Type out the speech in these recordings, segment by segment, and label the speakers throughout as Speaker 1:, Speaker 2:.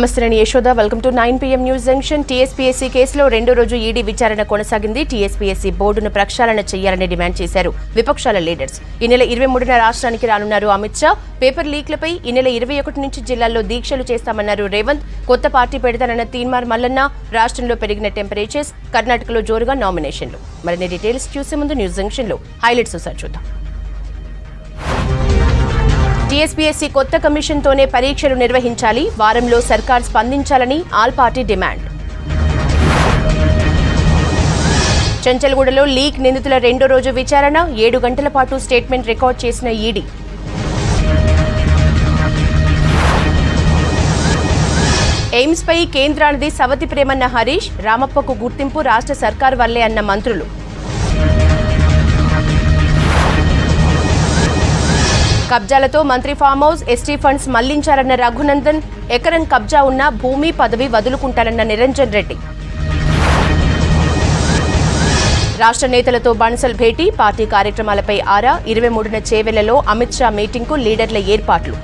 Speaker 1: నమస్తే నేను Yashoda welcome to 9 PM news junction. TSPSC కేసులో రెండో రోజు ఈడీ విచారణ కొనసాగింది. టీఎస్పీఎస్సీ బోర్డును ప్రక్షాళన చేయాలని డిమాండ్ చేశారు విపక్షాల లీడర్స్. ఈ నెల 23న రాష్ట్రానికి రానున్నారు అమిత్ షా. పేపర్ లీక్లపై ఈ నెల 21 నుంచి జిల్లాల్లో దీక్షలు చేస్తామన్నారు రేవంత్. కొత్త పార్టీ పెడతానన్న తీన్మార్ మల్లన్న. రాష్ట్రంలో పెరిగిన టెంపరేచర్స్, కర్ణాటకలో జోరుగా నామినేషన్లు. మరిన్ని డీటెయిల్స్ చూసే ముందు న్యూస్ జంక్షన్ లో హైలైట్స్ ఒకసారి చూద్దాం. టీఎస్పీఎస్సీ కొత్త కమిషన్తోనే పరీక్షలు నిర్వహించాలి. వారంలో సర్కార్ స్పందించాలని ఆల్ పార్టీ డిమాండ్. చెంచల్గూడలో లీక్ నిందితుల రెండో రోజు విచారణ. 7 గంటల పాటు స్టేట్మెంట్ రికార్డ్ చేసిన ఈడీ. ఎయిమ్స్ పై కేంద్రానిది సవతి ప్రేమన్న హరీష్. రామప్పకు గుర్తింపు రాష్ట్ర సర్కార్ వల్లే అన్న మంత్రులు. కబ్జాలతో మంత్రి ఫామ్ హౌస్, ఎస్టీ ఫండ్స్ మళ్లించారన్న రఘునందన్. ఎకరం కబ్జా ఉన్న భూమి పదవి వదులుకుంటారన్న నిరంజన్ రెడ్డి. రాష్ట్ర నేతలతో బన్సల్ భేటీ. పార్టీ కార్యక్రమాలపై ఆరా. 23న చేవెళ్లలో అమిత్ షా మీటింగ్కు లీడర్ల ఏర్పాట్లు.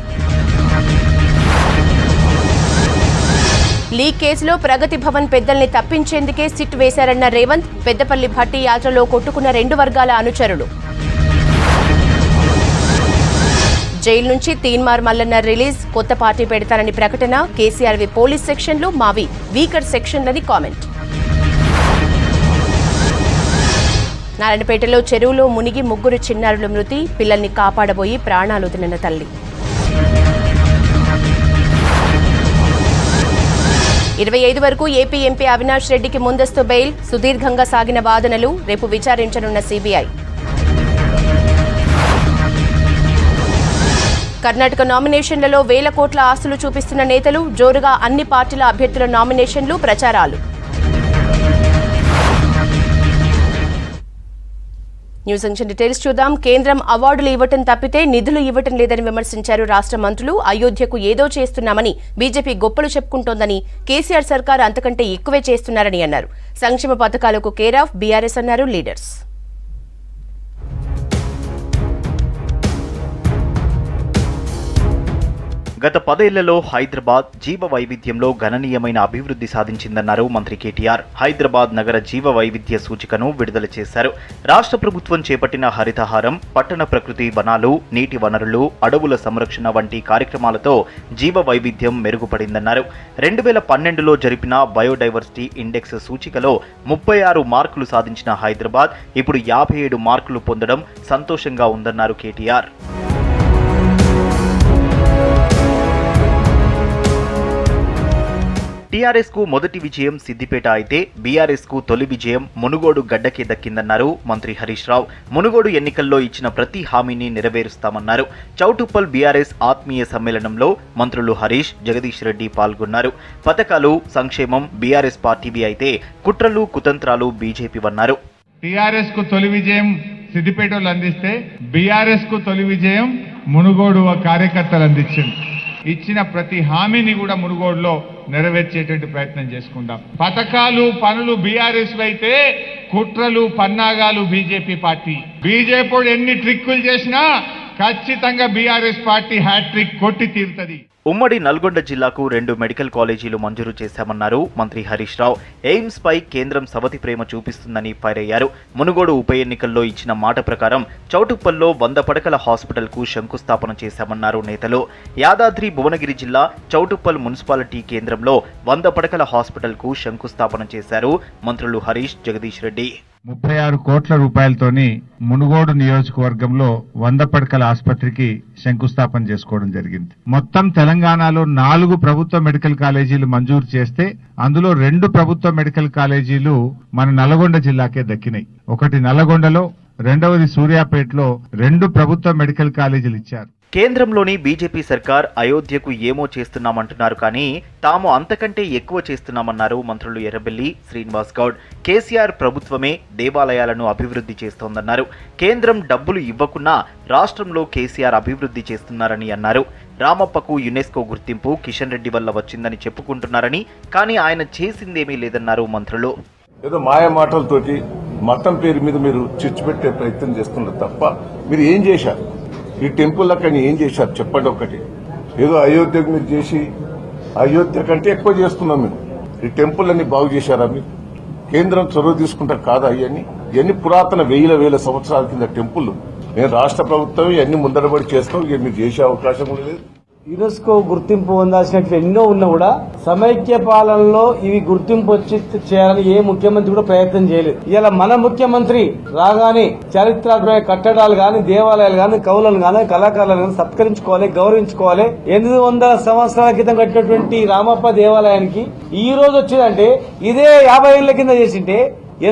Speaker 1: లీక్ కేసులో ప్రగతి భవన్ పెద్దల్ని తప్పించేందుకే సిట్ వేశారన్న రేవంత్. పెద్దపల్లి భట్టి యాత్రలో కొట్టుకున్న 2 వర్గాల అనుచరులు. జైలు నుంచి తీన్మార్ మల్లన్న రిలీజ్. కొత్త పార్టీ పెడతానని ప్రకటన. కేసీఆర్వి పోలీస్ సెక్షన్లు, మావి వీకర్ సెక్షన్లని కామెంట్. నారాయణపేటలో చెరువులో మునిగి 3 చిన్నారుల మృతి. పిల్లల్ని కాపాడబోయి ప్రాణాలు వదిలిన తల్లి. 25 వరకు ఏపీ ఎంపీ అవినాష్ రెడ్డికి ముందస్తు బెయిల్. సుదీర్ఘంగా సాగిన వాదనలు. రేపు విచారించనున్న సీబీఐ. కర్ణాటక నామినేషన్లలో వేల కోట్ల ఆస్తులు చూపిస్తున్న నేతలు. జోరుగా అన్ని పార్టీల అభ్యర్థుల నామినేషన్లు, ప్రచారాలు. న్యూస్ జంక్షన్ డీటెయిల్స్ చూద్దాం. కేంద్రం అవార్డులు ఇవ్వటం తప్పితే నిధులు ఇవ్వటం లేదని విమర్శించారు రాష్ట్ర మంత్రులు. అయోధ్యకు ఏదో చేస్తున్నామని బీజేపీ గొప్పలు చెప్పుకుంటోందని, కేసీఆర్ సర్కార్ అంతకంటే ఎక్కువే చేస్తున్నారని అన్నారు. సంక్షేమ పథకాలకు కేర్ ఆఫ్ బీఆర్ఎస్ అన్నారు లీడర్స్.
Speaker 2: గత 10 ఏళ్లలో హైదరాబాద్ జీవ వైవిధ్యంలో గణనీయమైన అభివృద్ధి సాధించిందన్నారు మంత్రి కేటీఆర్. హైదరాబాద్ నగర జీవ వైవిధ్య సూచికను విడుదల చేశారు. రాష్ట్ర ప్రభుత్వం చేపట్టిన హరితహారం, పట్టణ ప్రకృతి వనాలు, నీటి వనరులు, అడవుల సంరక్షణ వంటి కార్యక్రమాలతో జీవ వైవిధ్యం మెరుగుపడిందన్నారు. 2012లో జరిపిన బయోడైవర్సిటీ ఇండెక్స్ సూచికలో 36 మార్కులు సాధించిన హైదరాబాద్ ఇప్పుడు 57 మార్కులు పొందడం సంతోషంగా ఉందన్నారు కేటీఆర్. టీఆర్ఎస్ కు మొదటి విజయం సిద్దిపేట అయితే బీఆర్ఎస్ కు తొలి విజయం మునుగోడు గడ్డకే దక్కిందన్నారు మంత్రి హరీష్ రావు. మునుగోడు ఎన్నికల్లో ఇచ్చిన ప్రతి హామీని నెరవేరుస్తామన్నారు. చౌటుప్పల్ బీఆర్ఎస్ ఆత్మీయ సమ్మేళనంలో మంత్రులు హరీష్, జగదీష్ రెడ్డి పాల్గొన్నారు. పథకాలు, సంక్షేమం బీఆర్ఎస్ పార్టీవి అయితే కుట్రలు, కుతంత్రాలు బీజేపీవన్నారు.
Speaker 3: టీఆర్ఎస్ కు తొలి విజయం సిద్దిపేటలో అందిస్తే బీఆర్ఎస్ కు తొలి విజయం మునుగోడు కార్యకర్తలు అందించింది. ఇచ్చిన ప్రతి హామీని కూడా మునుగోడులో నెరవేర్చేటువంటి ప్రయత్నం చేసుకుందాం. పథకాలు, పనులు బీఆర్ఎస్ అయితే కుట్రలు, పన్నాగాలు బీజేపీ పార్టీ. బీజేపీ ఎన్ని ట్రిక్కులు చేసినా ఖచ్చితంగా బీఆర్ఎస్ పార్టీ హ్యాట్రిక్ కొట్టి తీరుతుంది.
Speaker 2: ఉమ్మడి నల్గొండ జిల్లాకు 2 మెడికల్ కాలేజీలు మంజూరు చేశామన్నారు మంత్రి హరీష్ రావు. ఎయిమ్స్ పై కేంద్రం సవతి ప్రేమ చూపిస్తుందని ఫైర్ అయ్యారు. మునుగోడు ఉప ఎన్నికల్లో ఇచ్చిన మాట ప్రకారం చౌటుప్పల్లో 100 పడకల హాస్పిటల్ కు శంకుస్థాపన చేశామన్నారు నేతలు. యాదాద్రి భువనగిరి జిల్లా చౌటుప్పల్ మున్సిపాలిటీ కేంద్రంలో 100 పడకల హాస్పిటల్ కు శంకుస్థాపన చేశారు మంత్రులు హరీష్, జగదీష్ రెడ్డి.
Speaker 3: 36 కోట్ల రూపాయలతోని మునుగోడు నియోజకవర్గంలో 100 పడకల ఆసుపత్రికి శంకుస్థాపన చేసుకోవడం జరిగింది. మొత్తం తెలంగాణలో 4 ప్రభుత్వ మెడికల్ కాలేజీలు మంజూరు చేస్తే అందులో 2 ప్రభుత్వ మెడికల్ కాలేజీలు మన నల్గొండ జిల్లాకే దక్కినాయి. ఒకటి నల్గొండలో, రెండవది సూర్యాపేటలో 2 ప్రభుత్వ మెడికల్ కాలేజీలు ఇచ్చారు.
Speaker 2: కేంద్రంలోని బీజేపీ సర్కార్ అయోధ్యకు ఏమో చేస్తున్నామంటున్నారు కానీ తాము అంతకంటే ఎక్కువ చేస్తున్నామన్నారు మంత్రులు ఎర్రబెల్లి, శ్రీనివాస్ గౌడ్. కేసీఆర్ ప్రభుత్వమే దేవాలయాలను అభివృద్ధి చేస్తోందన్నారు. కేంద్రం డబ్బులు ఇవ్వకున్నా రాష్ట్రంలో కేసీఆర్ అభివృద్ధి చేస్తున్నారని అన్నారు. రామప్పకు యునెస్కో గుర్తింపు కిషన్ రెడ్డి వల్ల వచ్చిందని చెప్పుకుంటున్నారని, కానీ ఆయన చేసిందేమీ లేదన్నారు మంత్రులు.
Speaker 4: ఏదో మాయ మాటలతోటి మతం పేరు మీద మీరు చిచ్చు పెట్టే ప్రయత్నం చేస్తున్నారు తప్ప మీరు ఏం చేశారు? ఈ టెంపుల్ అక్కడ ఏం చేశారు చెప్పండి. ఒకటి ఏదో అయోధ్యకు మీరు చేసి అయోధ్య కంటే ఎక్కువ చేస్తున్నాం మేము. ఈ టెంపుల్ అన్ని బాగు చేశారా మీరు? కేంద్రం చొరవ తీసుకుంటారు కాదా? ఇవన్నీ పురాతన వేల సంవత్సరాల కింద టెంపుల్. మేము రాష్ట్ర ప్రభుత్వం ఇవన్నీ ముందరబడి చేస్తాం. ఇక మీరు చేసే అవకాశం కూడా లేదు.
Speaker 5: యునెస్కో గుర్తింపు పొందాల్సినట్టు ఎన్నో ఉన్నా కూడా సమైక్య పాలనలో ఇవి గుర్తింపు వచ్చి చేయాలని ఏ ముఖ్యమంత్రి కూడా ప్రయత్నం చేయలేదు. ఇలా మన ముఖ్యమంత్రి రాగానే చారిత్రాత్మక కట్టడాలు గాని, దేవాలయాలు గాని, కవులను గాని, కళాకారులను గాని సత్కరించుకోవాలి, గౌరవించుకోవాలి. 800 సంవత్సరాల క్రితం కట్టినటువంటి రామప్ప దేవాలయానికి ఈ రోజు వచ్చిందంటే ఇదే 50 ఏళ్ల కింద చేసింటే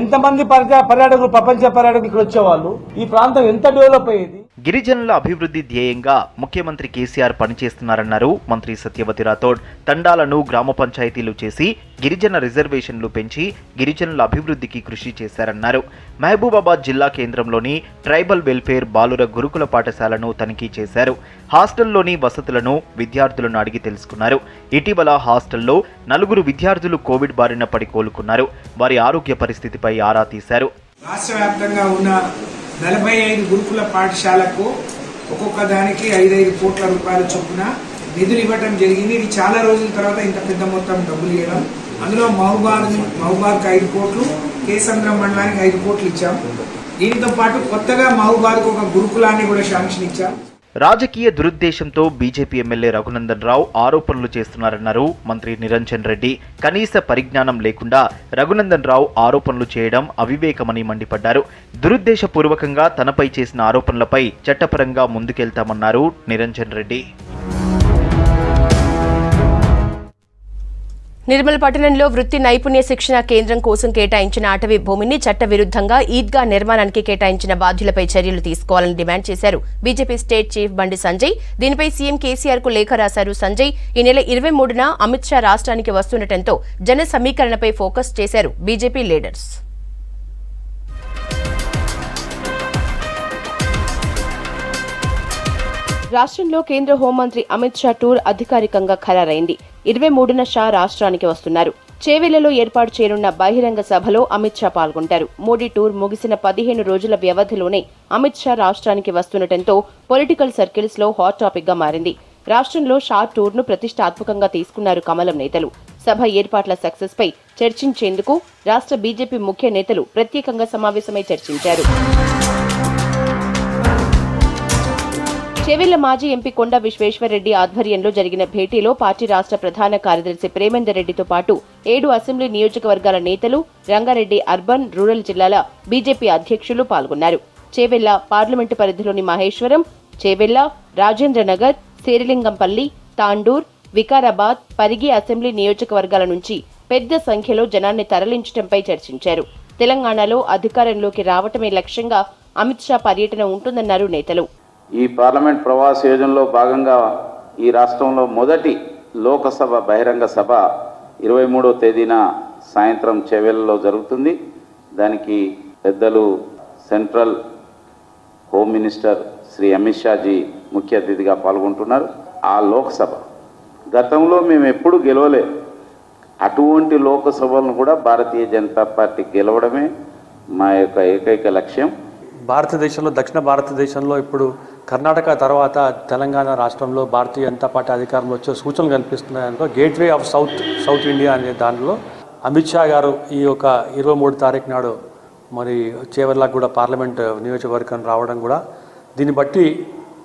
Speaker 5: ఎంతమంది పర్యాటకులు, ప్రపంచ పర్యాటకులు ఇక్కడ వచ్చేవాళ్ళు, ఈ ప్రాంతం ఎంత డెవలప్ అయ్యేది.
Speaker 2: గిరిజనుల అభివృద్ధి ధ్యేయంగా ముఖ్యమంత్రి కేసీఆర్ పనిచేస్తున్నారన్నారు మంత్రి సత్యవతి రాథోడ్. తండాలను గ్రామ పంచాయతీలు చేసి గిరిజన రిజర్వేషన్లు పెంచి గిరిజనుల అభివృద్ధికి కృషి చేశారన్నారు. మహబూబాబాద్ జిల్లా కేంద్రంలోని ట్రైబల్ వెల్ఫేర్ బాలుర గురుకుల పాఠశాలను తనిఖీ చేశారు. హాస్టల్లోని వసతులను విద్యార్థులను అడిగి తెలుసుకున్నారు. ఇటీవల హాస్టల్లో 4 విద్యార్థులు కోవిడ్ బారిన పడి కోలుకున్నారు. వారి ఆరోగ్య పరిస్థితిపై ఆరా తీశారు.
Speaker 6: రాష్ట్ర వ్యాప్తంగా ఉన్న 45 గురుకుల పాఠశాలకు ఒక్కొక్క దానికి 5 కోట్ల రూపాయల చొప్పున నిధులు ఇవ్వడం జరిగింది. ఇది చాలా రోజుల తర్వాత ఇంత పెద్ద మొత్తం డబ్బులు ఇవ్వడం. అందులో మహబూబాద్కి 5 కోట్లు, కేసంద్రం మండలానికి 5 కోట్లు ఇచ్చాం. దీనితో పాటు కొత్తగా మహబూబాద్కు ఒక గురుకులాన్ని కూడా శాంక్షన్ ఇచ్చాం.
Speaker 2: రాజకీయ దురుద్దేశంతో బీజేపీ ఎమ్మెల్యే రఘునందన్ రావు ఆరోపణలు చేస్తున్నారన్నారు మంత్రి నిరంజన్ రెడ్డి. కనీస పరిజ్ఞానం లేకుండా రఘునందన్ రావు ఆరోపణలు చేయడం అవివేకమని మండిపడ్డారు. దురుద్దేశపూర్వకంగా తనపై చేసిన ఆరోపణలపై చట్టపరంగా ముందుకెళ్తామన్నారు నిరంజన్ రెడ్డి.
Speaker 1: నిర్మల్ పట్టణంలో వృత్తి నైపుణ్య శిక్షణ కేంద్రం కోసం కేటాయించిన అటవీ భూమిని చట్టవిరుద్ధంగా ఈద్గా నిర్మాణానికి కేటాయించిన బాధ్యులపై చర్యలు తీసుకోవాలని డిమాండ్ చేశారు BJP state chief Bandi Sanjay. దీనిపై సీఎం కేసీఆర్ కు లేఖ రాశారు సంజయ్. ఈ నెల 23న అమిత్ షా రాష్ట్రానికి వస్తుండటంతో జన సమీకరణపై ఫోకస్ చేశారు బీజేపీ లీడర్స్. రాష్ట్రంలో కేంద్ర హోంమంత్రి అమిత్ షా టూర్ అధికారికంగా ఖరారైంది. 23న షా రాష్ట్రానికి వస్తున్నారు. చేవెళ్లలో ఏర్పాటు చేయనున్న బహిరంగ సభలో అమిత్ షా పాల్గొంటారు. మోడీ టూర్ ముగిసిన 15 రోజుల వ్యవధిలోనే అమిత్ షా రాష్ట్రానికి వస్తుండటంతో పొలిటికల్ సర్కిల్స్ లో హాట్ టాపిక్ గా మారింది. రాష్ట్రంలో షా టూర్ ను ప్రతిష్టాత్మకంగా తీసుకున్నారు కమలం నేతలు. సభ ఏర్పాట్ల సక్సెస్ పై చర్చించేందుకు రాష్ట్ర బీజేపీ ముఖ్య నేతలు ప్రత్యేకంగా సమావేశమై చర్చించారు. చేవెళ్ల మాజీ ఎంపీ కొండ విశ్వేశ్వర్రెడ్డి ఆధ్వర్యంలో జరిగిన భేటీలో పార్టీ రాష్ట్ర ప్రధాన కార్యదర్శి ప్రేమేందర్ రెడ్డితో పాటు 7 అసెంబ్లీ నియోజకవర్గాల నేతలు, రంగారెడ్డి అర్బన్, రూరల్ జిల్లాల బీజేపీ అధ్యక్షులు పాల్గొన్నారు. చేవెళ్ల పార్లమెంటు పరిధిలోని మహేశ్వరం, చేవెళ్ల, రాజేంద్రనగర్, శేరిలింగంపల్లి, తాండూర్, వికారాబాద్, పరిగి అసెంబ్లీ నియోజకవర్గాల నుంచి పెద్ద సంఖ్యలో జనాన్ని తరలించడంపై చర్చించారు. తెలంగాణలో అధికారంలోకి రావటమే లక్ష్యంగా అమిత్ షా పర్యటన ఉంటుందన్నారు నేతలు.
Speaker 7: ఈ పార్లమెంట్ ప్రవాస యోజనలో భాగంగా ఈ రాష్ట్రంలో మొదటి లోకసభ బహిరంగ సభ 23వ తేదీన సాయంత్రం చేవెళ్లలో జరుగుతుంది. దానికి పెద్దలు central home minister Shri Amit Shaji ముఖ్య అతిథిగా పాల్గొంటున్నారు. ఆ లోక్సభ గతంలో మేము ఎప్పుడు గెలవలే. అటువంటి లోకసభలను కూడా భారతీయ జనతా పార్టీ గెలవడమే మా యొక్క ఏకైక లక్ష్యం.
Speaker 8: భారతదేశంలో, దక్షిణ భారతదేశంలో ఇప్పుడు కర్ణాటక తర్వాత తెలంగాణ రాష్ట్రంలో భారతీయ జనతా పార్టీ అధికారంలో వచ్చే సూచనలు కనిపిస్తున్నాయనుకో గేట్వే ఆఫ్ సౌత్ ఇండియా అనే దానిలో అమిత్ షా గారు ఈ యొక్క 23 తారీఖు నాడు మరి చేవెళ్లకు కూడా పార్లమెంట్ నియోజకవర్గం రావడం కూడా దీన్ని బట్టి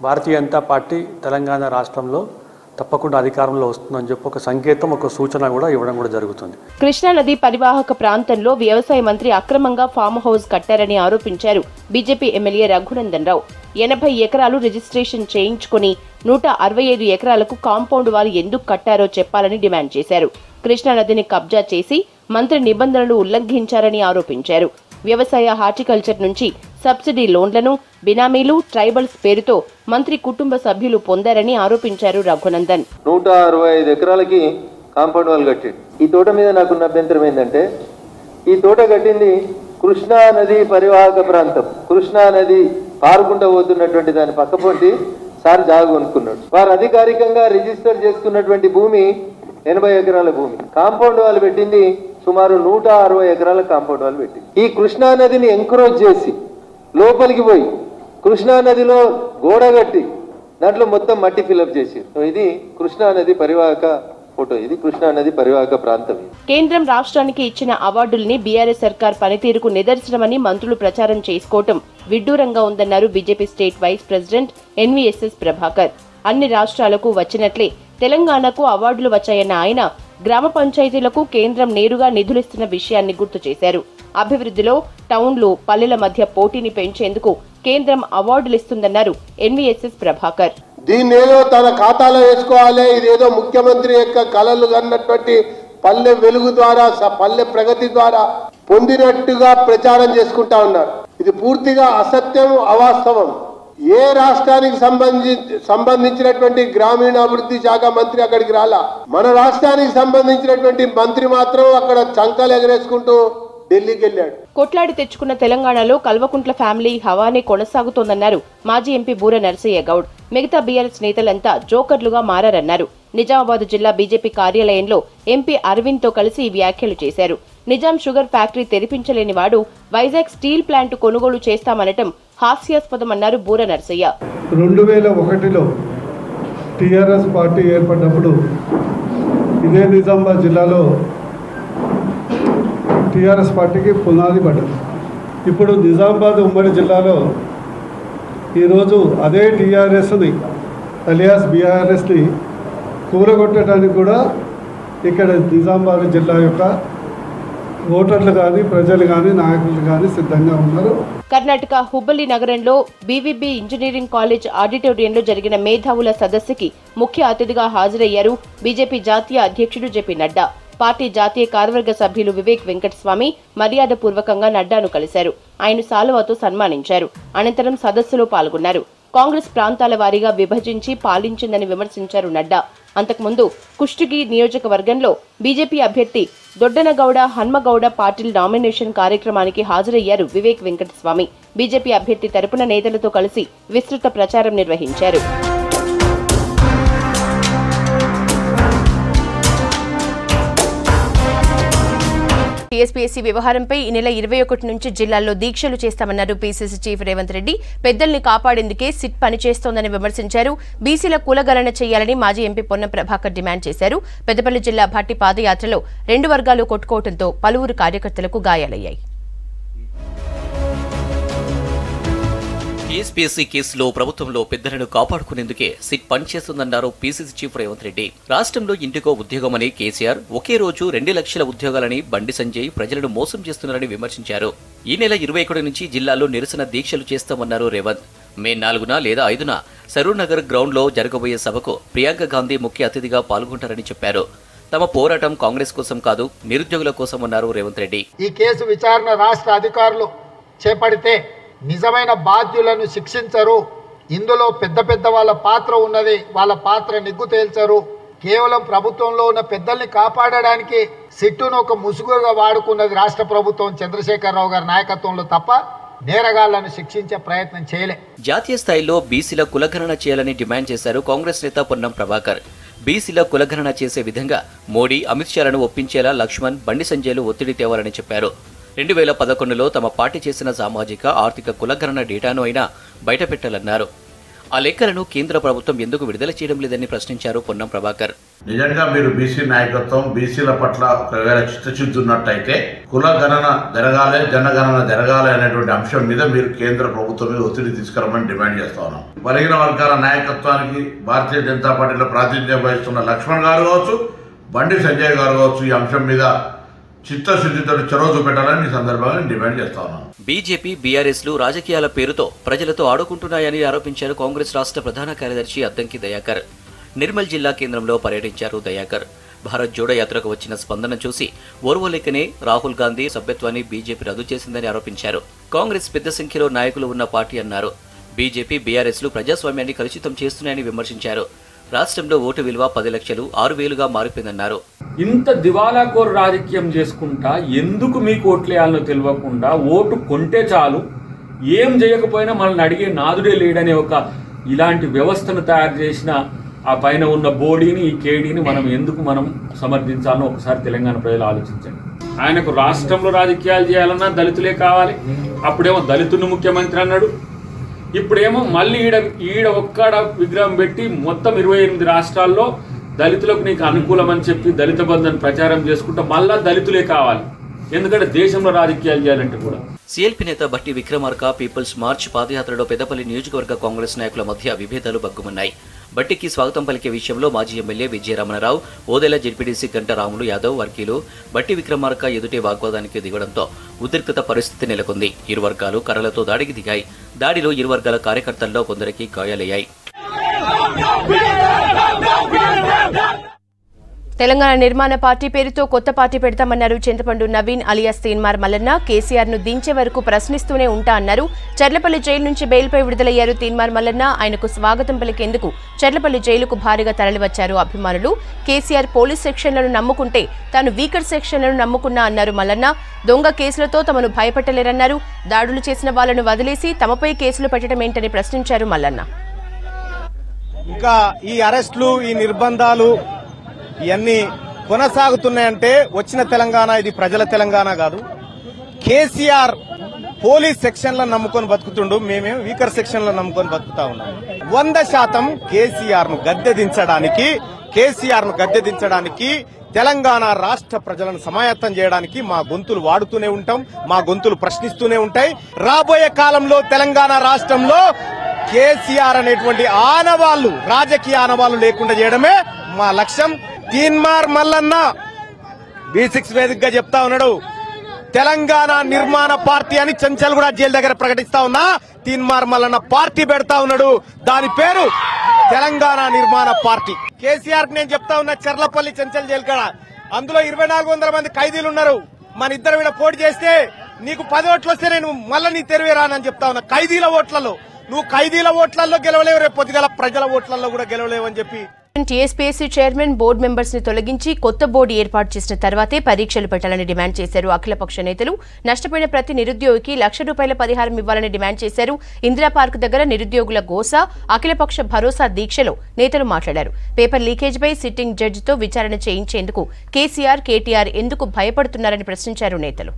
Speaker 8: భారతీయ జనతా పార్టీ తెలంగాణ రాష్ట్రంలో తప్పకుండా అధికారంలో వస్తుందని చెప్పి ఒక సంకేతం, ఒక సూచన కూడా ఇవ్వడం కూడా జరుగుతుంది.
Speaker 1: కృష్ణానది పరివాహక ప్రాంతంలో వ్యవసాయ మంత్రి అక్రమంగా ఫామ్ హౌస్ కట్టారని ఆరోపించారు బీజేపీ ఎమ్మెల్యే రఘునందన్ రావు. 80 ఎకరాలు రిజిస్ట్రేషన్ చేయించుకుని 165 ఎకరాలకు కాంపౌండ్ వాల్ ఎందుకు కట్టారో చెప్పాలని డిమాండ్ చేశారు. కృష్ణానదిని కబ్జా చేసి మంత్రి నిబంధనలు ఉల్లంఘించారని ఆరోపించారు. వ్యవసాయ, హార్టికల్చర్ నుంచి సబ్సిడీ లోన్లను, బినామీలు, ట్రైబల్స్ పేరుతో మంత్రి కుటుంబ సభ్యులు పొందారని ఆరోపించారు రఘునందన్.
Speaker 9: 165 ఎకరాలకి కాంపౌండ్ వాల్ కట్టింది. ఈ తోట మీద నాకున్న అభ్యంతరం ఏంటంటే ఈ తోట కట్టింది కృష్ణా నది పరివాహక ప్రాంతం. కృష్ణా నది పారుకుంటూ పోతున్నటువంటి దాని పక్కపొంటి సార్ జాగు అనుకున్నాడు. వారు అధికారికంగా రిజిస్టర్ చేసుకున్నటువంటి భూమి 80 ఎకరాల భూమి. కాంపౌండ్ వాల్ పెట్టింది సుమారు 160 ఎకరాల కాంపౌండ్ వాల్ పెట్టింది. ఈ కృష్ణా నదిని ఎంకరేజ్ చేసి లోపలికి పోయి కృష్ణా నదిలో గోడ కట్టి దాంట్లో మొత్తం మట్టి ఫిల్అప్ చేసి ఇది కృష్ణా నది పరివాహక ఫోటో ఇది. కృష్ణా నది పరివాహక ప్రాంతం.
Speaker 1: కేంద్రం రాష్ట్రానికి ఇచ్చిన అవార్డుల్ని బీఆర్ఎస్ సర్కార్ పనితీరుకు నిదర్శనమని మంత్రులు ప్రచారం చేసుకోవటం విడ్డూరంగా ఉందన్నారు BJP state vice president NVSS Prabhakar. అన్ని రాష్ట్రాలకు వచ్చినట్లే తెలంగాణకు అవార్డులు వచ్చాయన్న ఆయన గ్రామ పంచాయతీలకు కేంద్రం నేరుగా నిధులిస్తున్న విషయాన్ని గుర్తు చేశారు. అభివృద్ధిలో టౌన్లు పల్లెల మధ్య పోటీని పెంచేందుకు కేంద్రం అవార్డులిస్తుందన్నారు ఎన్వీఎస్ఎస్ ప్రభాకర్.
Speaker 10: దీన్నేదో తన ఖాతాలో వేసుకోవాలి, ఇదేదో ముఖ్యమంత్రి యొక్క కలలు కన్నటువంటి పల్లె వెలుగు ద్వారా పల్లె ప్రగతి ద్వారా పొందినట్టుగా ప్రచారం చేసుకుంటా ఉన్నారు. ఇది పూర్తిగా అసత్యం, అవాస్తవం. ఏ రాష్ట్రానికి సంబంధించినటువంటి గ్రామీణాభివృద్ధి శాఖ మంత్రి అక్కడికి రాలా. మన రాష్ట్రానికి సంబంధించినటువంటి మంత్రి మాత్రం అక్కడ చంకలు ఎగరేసుకుంటూ ఢిల్లీకి వెళ్ళాడు.
Speaker 1: కొట్లాడి తెచ్చుకున్న తెలంగాణలో కల్వకుంట్ల ఫ్యామిలీ హవానే కొనసాగుతోందన్నారు మాజీ ఎంపీ బూర నరసయ్య గౌడ్. మిగతా బీఆర్ఎస్ నేతలంతా జోకర్లుగా మారారన్నారు. నిజామాబాద్ జిల్లా బీజేపీ కార్యాలయంలో ఎంపీ అరవింద్ తో కలిసి ఈ వ్యాఖ్యలు చేశారు. నిజాం షుగర్ ఫ్యాక్టరీ తెరిపించలేని వాడు వైజాగ్ స్టీల్ ప్లాంట్ కొనుగోలు చేస్తామనటం హాస్యాస్పదమన్నారు బూర నరసయ్య.
Speaker 11: 2001లో టీఆర్ఎస్ పార్టీ ఏర్పడినప్పుడు ఇదే నిజామాబాద్ జిల్లాలో టీఆర్ఎస్ పార్టీకి పునాది పడ్డది. ఇప్పుడు నిజామాబాద్ ఉమ్మడి జిల్లాలో ఈరోజు అదే టీఆర్ఎస్ని అలియాస్ బీఆర్ఎస్ని కూలగొట్టడానికి కూడా ఇక్కడ నిజామాబాద్ జిల్లా యొక్క ఓటర్లు కానీ ప్రజలు కానీ నాయకులు కానీ సిద్ధంగా ఉన్నారు.
Speaker 1: కర్ణాటక హుబ్బల్లి నగరంలో బీవీబీ ఇంజనీరింగ్ కాలేజ్ ఆడిటోరియంలో జరిగిన మేధావుల సదస్సుకి ముఖ్య అతిథిగా హాజరయ్యారు బీజేపీ జాతీయ అధ్యక్షుడు జెపీ నడ్డా. పార్టీ జాతీయ కార్యవర్గ సభ్యులు వివేక్ వెంకటస్వామి మర్యాదపూర్వకంగా నడ్డాను కలిశారు. ఆయన సాలువాతో సన్మానించారు. అనంతరం సదస్సులో పాల్గొన్నారు. కాంగ్రెస్ ప్రాంతాల వారీగా విభజించి పాలించిందని విమర్శించారు నడ్డా. అంతకుముందు కుష్టిగి నియోజకవర్గంలో బీజేపీ అభ్యర్థి దొడ్డనగౌడ హన్మగౌడ పాటిల్ నామినేషన్ కార్యక్రమానికి హాజరయ్యారు వివేక్ వెంకటస్వామి. బీజేపీ అభ్యర్థి తరపున నేతలతో కలిసి విస్తృత ప్రచారం నిర్వహించారు. టీఎస్పీఎస్సీ వ్యవహారంపై ఈ నెల 21 నుంచి జిల్లాల్లో దీక్షలు చేస్తామన్నారు పీసీసీ చీఫ్ రేవంత్ రెడ్డి. పెద్దల్ని కాపాడేందుకే సిట్ పనిచేస్తోందని విమర్శించారు. బీసీల కులగణన చేయాలని మాజీ ఎంపీ పొన్నం ప్రభాకర్ డిమాండ్ చేశారు. పెద్దపల్లి జిల్లా భట్టి పాదయాత్రలో 2 వర్గాలు కొట్టుకోవడంతో పలువురు కార్యకర్తలకు గాయాలయ్యాయి.
Speaker 12: టీఎస్పీఎస్సీ కేసులో ప్రభుత్వంలో పెద్దలను కాపాడుకునేందుకే సిట్ పనిచేస్తుందన్నారు పీసీసీ చీఫ్ రేవంత్ రెడ్డి. రాష్ట్రంలో ఇంటికో ఉద్యోగమని కేసీఆర్, ఒకే రోజు 2 లక్షల ఉద్యోగాలని బండి సంజయ్ ప్రజలను మోసం చేస్తున్నారని విమర్శించారు. ఈ నెల 21 నుంచి జిల్లాలో నిరసన దీక్షలు చేస్తామన్నారు రేవంత్. మే 4న లేదా 5న సరూర్నగర్ గ్రౌండ్లో జరగబోయే సభకు ప్రియాంక గాంధీ ముఖ్య అతిథిగా పాల్గొంటారని చెప్పారు. తమ పోరాటం కాంగ్రెస్ కోసం కాదు, నిరుద్యోగుల కోసం అన్నారు రేవంత్ రెడ్డి.
Speaker 13: ఈ కేసు విచారణ రాష్ట్ర అధికారులు చేపడితే నిజమైన బాధ్యులను శిక్షించరు. ఇందులో పెద్ద వాళ్ళ పాత్ర ఉన్నది. వాళ్ళ పాత్ర నిగ్గు తేల్చరు. కేవలం ప్రభుత్వంలో ఉన్న పెద్దల్ని కాపాడడానికి సిట్టును ఒక ముసుగుగా వాడుకున్నది రాష్ట్ర ప్రభుత్వం చంద్రశేఖరరావు గారి నాయకత్వంలో తప్ప నేరగాళ్లను శిక్షించే ప్రయత్నం చేయలే.
Speaker 12: జాతీయ స్థాయిలో బీసీల కులగణన చేయాలని డిమాండ్ చేశారు కాంగ్రెస్ నేత పొన్నం ప్రభాకర్. బీసీల కులగణన చేసే విధంగా మోడీ, అమిత్ షాలను ఒప్పించేలా లక్ష్మణ్, బండి సంజయ్లు ఒత్తిడి తేవాలని చెప్పారు. 2011లో తమ పార్టీ చేసిన సామాజిక, ఆర్థిక కులగణన డేటాను అయినా బయటపెట్టాలన్నారు. ఆ లెక్కలను కేంద్ర ప్రభుత్వం ఎందుకు విడుదల చేయడం లేదని ప్రశ్నించారు పొన్నం ప్రభాకర్.
Speaker 14: నిజంగా మీరు బీసీ నాయకత్వం, బీసీల పట్ల ఒకవేళ చిత్తశుద్ధి ఉన్నట్టయితే కులగణన జరగాలి, జనగణన జరగాలి అనేటువంటి అంశం మీద మీరు కేంద్ర ప్రభుత్వం మీద ఒత్తిడి తీసుకురామని డిమాండ్ చేస్తా ఉన్నాం. బలహీన వర్గాల నాయకత్వానికి భారతీయ జనతా పార్టీలో ప్రాతినిధ్యం వహిస్తున్న లక్ష్మణ్ గారు కావచ్చు, బండి సంజయ్ గారు కావచ్చు, ఈ అంశం మీద చిత్తశుద్ధితో చొరవ చూపెట్టాలని ఈ సందర్భంగా డిమాండ్ చేస్తా ఉన్నాను.
Speaker 12: బీజేపీ, బీఆర్ఎస్లు రాజకీయాల పేరుతో ప్రజలతో ఆడుకుంటున్నాయని ఆరోపించారు కాంగ్రెస్ రాష్ట్ర ప్రధాన కార్యదర్శి అద్దంకి దయాకర్. నిర్మల్ జిల్లా కేంద్రంలో పర్యటించారు దయాకర్. భారత్ జోడో యాత్రకు వచ్చిన స్పందన చూసి ఓర్వలేకనే రాహుల్ గాంధీ సభ్యత్వాన్ని బీజేపీ రద్దు చేసిందని ఆరోపించారు. కాంగ్రెస్ పెద్ద సంఖ్యలో నాయకులు ఉన్న పార్టీ అన్నారు. బీజేపీ, బీఆర్ఎస్లు ప్రజాస్వామ్యాన్ని కలుషితం చేస్తున్నాయని విమర్శించారు. రాష్ట్రంలో ఓటు విలువ 10 లక్షలు 6,000గా మారిపోయిందన్నారు.
Speaker 15: ఇంత దివాలాకోరు రాజకీయం చేసుకుంటా ఎందుకు మీకు ఓట్లేయాలనో తెలియకుండా ఓటు కొంటే చాలు, ఏం చేయకపోయినా మనల్ని అడిగే నాదుడే లేడనే ఒక ఇలాంటి వ్యవస్థను తయారు చేసిన ఆ పైన ఉన్న బోడీని, ఈ కేడీని మనం సమర్థించాలని ఒకసారి తెలంగాణ ప్రజలు ఆలోచించండి. ఆయనకు రాష్ట్రంలో రాజకీయాలు చేయాలన్నా దళితులే కావాలి. అప్పుడేమో దళితుని ముఖ్యమంత్రి అన్నాడు. ఇప్పుడేమో మళ్ళీ ఈడ ఒక్కడ విగ్రహం పెట్టి మొత్తం 28 రాష్ట్రాల్లో దళితులకు నీకు అనుకూలం అని చెప్పి దళిత బంధుని ప్రచారం చేసుకుంటే మళ్ళా దళితులే కావాలి. ఎందుకంటే దేశంలో రాజకీయాలు చేయాలంటే కూడా.
Speaker 12: సీఎల్పీ నేత బట్టి విక్రమార్క పీపుల్స్ మార్చ్ పాదయాత్రలో పెద్దపల్లి నియోజకవర్గ కాంగ్రెస్ నాయకుల మధ్య విభేదాలు బగ్గుమన్నాయి. బట్టికి స్వాగతం పలికే విషయంలో మాజీ ఎమ్మెల్యే విజయరమణరావు, ఓదెల జెడ్పీటీసీ గంట రాములు యాదవ్ వర్గీయులు బట్టి విక్రమార్క ఎదుటే వాగ్వాదానికి దిగడంతో ఉద్రిక్తత పరిస్థితి నెలకొంది. ఇరు వర్గాలు కర్రలతో దాడికి దిగాయి. దాడిలో ఇరు వర్గాల కార్యకర్తల్లో కొందరికి గాయాలయ్యాయి.
Speaker 1: తెలంగాణ నిర్మాణ పార్టీ పేరుతో కొత్త పార్టీ పెడతామన్నారు చింతపండు నవీన్ అలియాస్ తీన్మార్ మల్లన్న. కేసీఆర్ ను దించే వరకు ప్రశ్నిస్తూనే ఉంటా అన్నారు. చర్లపల్లి జైలు నుంచి బెయిల్పై విడుదలయ్యారు తీన్మార్ మల్లన్న. ఆయనకు స్వాగతం పలికేందుకు చర్లపల్లి జైలుకు భారీగా తరలివచ్చారు అభిమానులు. కేసీఆర్ పోలీస్ సెక్షన్లను నమ్ముకుంటే తాను వీకర్ సెక్షన్లను నమ్ముకున్నా అన్నారు మల్లన్న. దొంగ కేసులతో తమను భయపెట్టలేరన్నారు. దాడులు చేసిన వాళ్లను వదిలేసి తమపై కేసులు పెట్టడం ఏంటని ప్రశ్నించారు మల్లన్న.
Speaker 16: ఇంకా ఈ అరెస్టులు, ఈ నిర్బంధాలు ఇవన్నీ కొనసాగుతున్నాయంటే వచ్చిన తెలంగాణ ఇది ప్రజల తెలంగాణ కాదు. కేసీఆర్ పోలీస్ సెక్షన్లను నమ్ముకొని బతుకుతుండు, మేమేం వీకర్ సెక్షన్లను నమ్ముకొని బతుకుతా ఉన్నాం. 100% కేసీఆర్ ను గద్దె దించడానికి తెలంగాణ రాష్ట్ర ప్రజలను సమాయత్తం చేయడానికి మా గొంతులు వాడుతూనే ఉంటాం, మా గొంతులు ప్రశ్నిస్తూనే ఉంటాయి. రాబోయే కాలంలో తెలంగాణ రాష్ట్రంలో కేసీఆర్ అనేటువంటి ఆనవాళ్లు, రాజకీయ ఆనవాళ్లు లేకుండా చేయడమే మా లక్ష్యం. తీన్మార్ మల్లన్న B6 వేదికగా చెప్తా ఉన్నాడు, తెలంగాణ నిర్మాణ పార్టీ అని చెంచల్గూడ జైలు దగ్గర ప్రకటిస్తా ఉన్నా. తీన్మార్ మల్లన్న పార్టీ పెడతా ఉన్నాడు, దాని పేరు తెలంగాణ నిర్మాణ పార్టీ. కేసీఆర్ కి నేను చెప్తా ఉన్నా, చర్లపల్లి చెంచల్ జైలు కాడ అందులో 2400 మంది ఖైదీలు ఉన్నారు. మన ఇద్దరు మీద పోటీ చేస్తే నీకు 10 ఓట్లు వస్తే నేను మళ్ళీ నీ తెరవేరానని చెప్తా ఉన్నా. ఖైదీల ఓట్లలో నువ్వు ఖైదీల ఓట్లలో గెలవలేవు, రేపు పొద్దుగల ప్రజల ఓట్లలో కూడా గెలవలేవు అని చెప్పి
Speaker 1: టీఎస్పీఎస్సీ చైర్మన్ బోర్డు మెంబర్స్ ని తొలగించి కొత్త బోర్డు ఏర్పాటు చేసిన తర్వాతే పరీక్షలు పెట్టాలని డిమాండ్ చేశారు అఖిలపక్ష నేతలు. నష్టపోయిన ప్రతి నిరుద్యోగికి ₹1,00,000 పరిహారం ఇవ్వాలని డిమాండ్ చేశారు. ఇందిరా పార్క్ దగ్గర నిరుద్యోగుల గోస, అఖిలపక్ష భరోసా దీక్షలో నేతలు మాట్లాడారు. పేపర్ లీకేజ్పై సిట్టింగ్ జడ్జితో విచారణ చేయించేందుకు కేసీఆర్, కేటీఆర్ ఎందుకు భయపడుతున్నారని ప్రశ్నించారు నేతలు.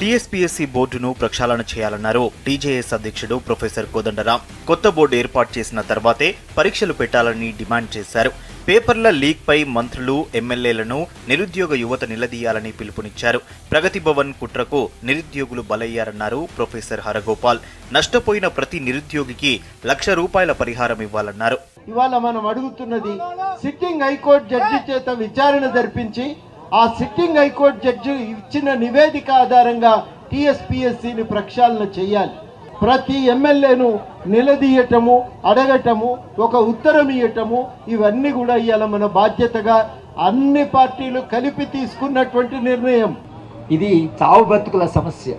Speaker 2: టీఎస్పీఎస్సీ బోర్డును ప్రక్షాళన చేయాలన్నారు టీజేఎస్ అధ్యక్షుడు ప్రొఫెసర్ కోదండరాం. కొత్త బోర్డు ఏర్పాటు చేసిన తర్వాతే పరీక్షలు పెట్టాలని డిమాండ్ చేశారు. పేపర్ల లీక్ పై మంత్రులు, ఎమ్మెల్యేలను నిరుద్యోగ యువత నిలదీయాలని పిలుపునిచ్చారు. ప్రగతి భవన్ కుట్రకు నిరుద్యోగులు బలయ్యారన్నారు ప్రొఫెసర్ హరగోపాల్. నష్టపోయిన ప్రతి నిరుద్యోగికి ₹1,00,000 పరిహారం ఇవ్వాలన్నారు.
Speaker 17: ఇవాళ మనం అడుగుతున్నది, సిట్టింగ్ హైకోర్టు జడ్జి చేత విచారణ జరిపించి ఆ సిట్టింగ్ హైకోర్టు జడ్జి ఇచ్చిన నివేదిక ఆధారంగా టీఎస్పీఎస్సీని ప్రక్షాళన చేయాలి. ప్రతి ఎమ్మెల్యేను నిలదీయటము, అడగటము, ఒక ఉత్తరం ఇవ్వటము, ఇవన్నీ కూడా ఇవాళ మన బాధ్యతగా అన్ని పార్టీలు కలిపి తీసుకున్నటువంటి నిర్ణయం.
Speaker 18: ఇది చావు బతుకుల సమస్య.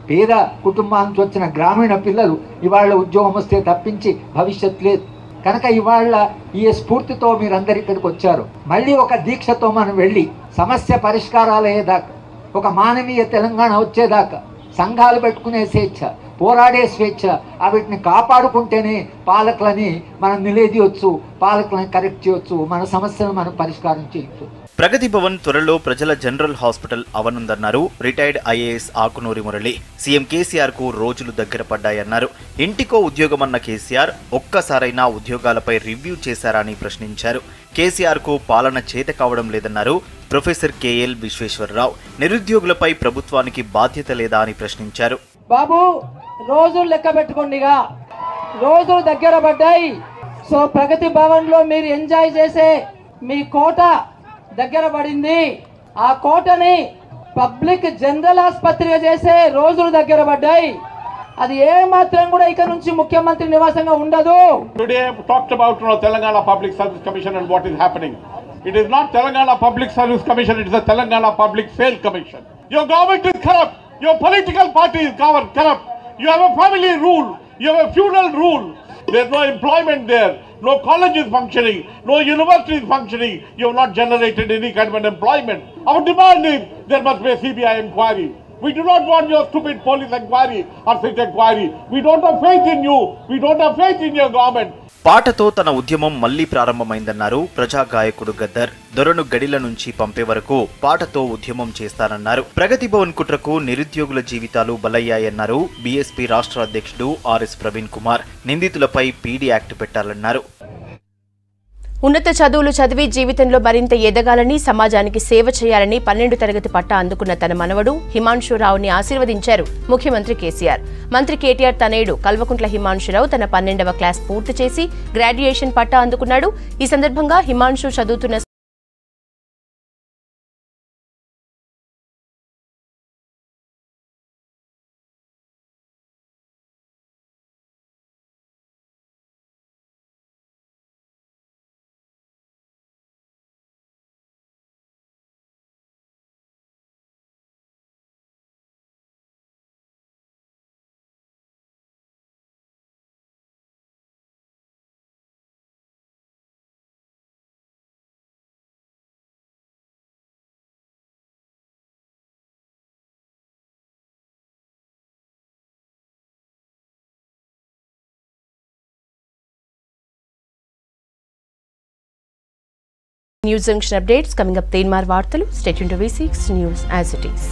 Speaker 18: పేద కుటుంబానికి వచ్చిన గ్రామీణ పిల్లలు ఇవాళ ఉద్యోగం వస్తే తప్పించి భవిష్యత్తు లేదు. కనుక ఇవాళ ఈ స్ఫూర్తితో మీరందరు ఇక్కడికి వచ్చారు. మళ్ళీ ఒక దీక్షతో మనం వెళ్ళి సమస్య పరిష్కారాలు అయ్యేదాకా, ఒక మానవీయ తెలంగాణ వచ్చేదాకా సంఘాలు పెట్టుకునే స్వేచ్ఛ, పోరాడే స్వేచ్ఛ, వీటిని కాపాడుకుంటేనే పాలకులని మనం నిలేదియొచ్చు, పాలకులను కరెక్ట్ చేయొచ్చు, మన సమస్యను మనం పరిష్కారం చేయొచ్చు.
Speaker 2: ప్రగతి భవన్ త్వరలో ప్రజల జనరల్ హాస్పిటల్ అవనుందన్నారు retired IAS Akunuri Murali. CM KCR కు రోజులు దగ్గర పడ్డాయన్నారు. ఇంటికో ఉద్యోగమన్న కేసీఆర్ ఒక్కసారైనా ఉద్యోగాలపై రివ్యూ చేశారా అని ప్రశ్నించారు. కేసీఆర్ కు పాలన చేత కావడం లేదన్నారు ప్రొఫెసర్ కేఎల్ విశ్వేశ్వరరావు. నిరుద్యోగులపై ప్రభుత్వానికి బాధ్యత లేదా అని ప్రశ్నించారు.
Speaker 19: బాబు, రోజులు లెక్క పెట్టుకోండిగా, రోజులు దగ్గర పడ్డాయి. సో ప్రగతి భవన్ లో మీరు ఎంజాయ్ చేసే మీ కోట దగ్గర పడింది. ఆ కోటని పబ్లిక్ జనరల్ ఆసుపత్రిగా చేసే రోజులు దగ్గర పడ్డాయి. అది ఏ మాత్రం కూడా ఇక నుంచి ముఖ్యమంత్రి నివాసంగా ఉండదు.
Speaker 20: Today I talked about Telangana Public Service Commission and what is happening. It is not Telangana Public Service Commission, it is a Telangana Public Sale Commission. Your government is corrupt. Your political party is corrupt. You have a family rule. You have a feudal rule. There is no employment there. No college is functioning. No university is functioning. You have not generated any kind of an employment. Our demand is there must be a CBI inquiry. We do not want your stupid police inquiry or such inquiry. We don't have faith in you. We don't have faith in your government.
Speaker 2: పాటతో తన ఉద్యమం మళ్లీ ప్రారంభమైందన్నారు ప్రజా గాయకుడు గద్దర్. దొరను గడిల నుంచి పంపే వరకు పాటతో ఉద్యమం చేస్తానన్నారు. ప్రగతి భవన్ కుట్రకు నిరుద్యోగుల జీవితాలు బలయ్యాయన్నారు బీఎస్పీ రాష్ట్ర అధ్యక్షుడు ఆర్ఎస్ ప్రవీణ్ కుమార్. నిందితులపై పీడీ యాక్ట్ పెట్టాలన్నారు.
Speaker 1: ఉన్నత చదువులు చదివి జీవితంలో మరింత ఎదగాలని, సమాజానికి సేవ చేయాలని 12వ తరగతి పట్టా అందుకున్న తన మనవడు హిమాంశురావుని ఆశీర్వదించారు ముఖ్యమంత్రి కేసీఆర్. మంత్రి కేటీఆర్ తనయుడు కల్వకుంట్ల హిమాంశురావు తన 12వ క్లాస్ పూర్తి చేసి గ్రాడ్యుయేషన్ పట్టా అందుకున్నాడు. ఈ సందర్భంగా హిమాంశు చదువుతున్న news junction updates coming up. Teenmaar వార్తలు. Stay tuned to V6 news as it is.